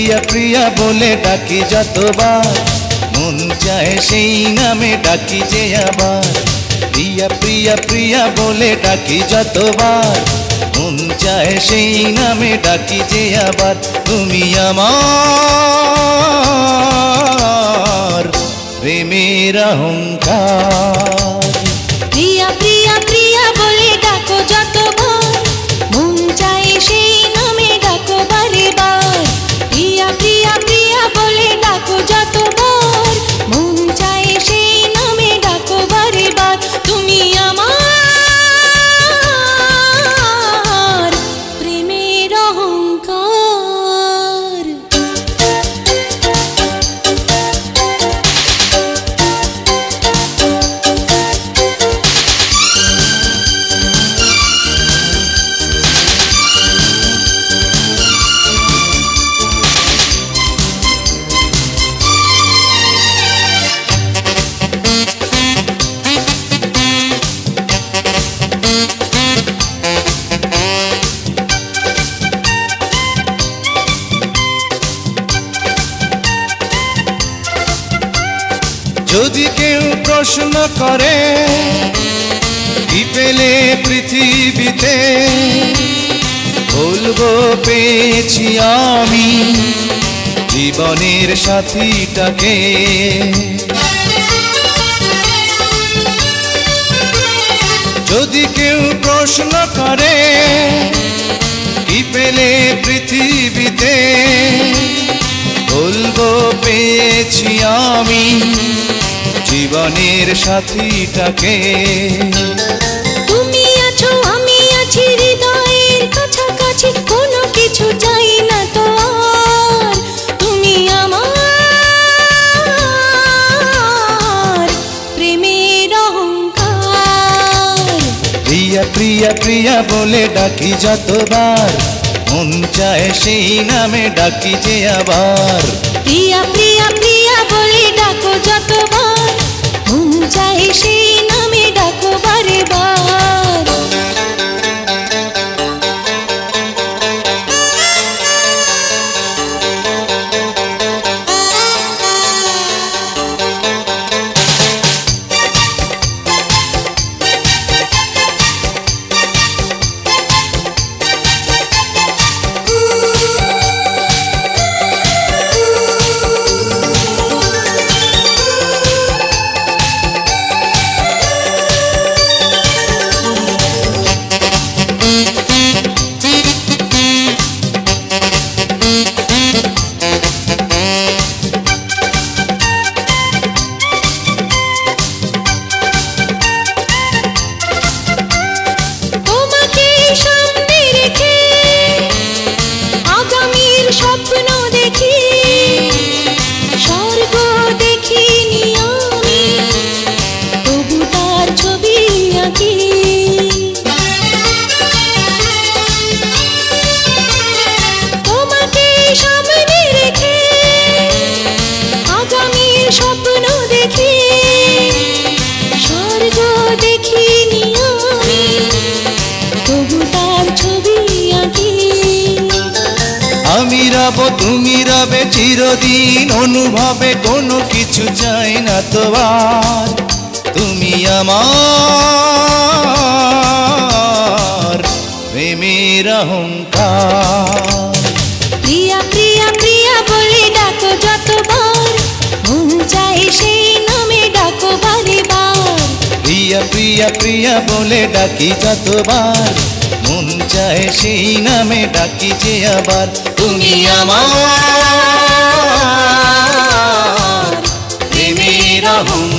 প্রিয়া প্রিয়া বলে ডাকি যতবার, মন চায় সেই নামে ডাকি যে আবার। প্রিয়া প্রিয়া প্রিয়া বলে ডাকি যতবার, মন চায় সেই নামে ডাকি যে আবার। তুমি আমার প্রেমের অহংকার। প্রিয়া প্রিয়া প্রিয়া বলে ডাকো যতবার, মন চায় সেই নামে ডাকো বারে বার। প্রিয়া প্রিয়া প্রিয়া বলে ডাকো যতবার, মন চায় সেই নামে ডাকো বারে বার। তুমি আমার প্রেমের অহংকার। যদি কেউ প্রশ্ন করে কি পেলে পৃথিবীতে, বলবো পেয়েছি আমি জীবনের সাথীটাকে। যদি কেউ প্রশ্ন করে কি পেলে পৃথিবীতে, বলবো পেয়েছি আমি জীবনের সাথীটাকে। তুমি আছো আমি আছি হৃদয়ের কাছাকাছি, কোনো কিছু চাই না তো আর। তুমি আমার প্রেমের অহংকার। প্রিয়া প্রিয়া প্রিয়া বলে ডাকি যতবার, মন চায় সেই নামে ডাকি যে আবার। প্রিয়া প্রিয়া প্রিয়া বলে ডাকো যতবার, মন চায় সেই নামে ডাকো বারে বার। আমি রব তুমি রবে চিরদিন অনুভবে, কোনো কিছু চাই না তো আর। তুমি আমার প্রেমের অহংকার। প্রিয়া প্রিয়া প্রিয়া বলে ডাকো যতবার, মন চায় সেই নামে ডাকো বারে বার। প্রিয়া প্রিয়া প্রিয়া বলে ডাকি যতবার, মন চায় সেই নামে ডাকি যে আবার। তুমি আমার প্রেমের অহংকার।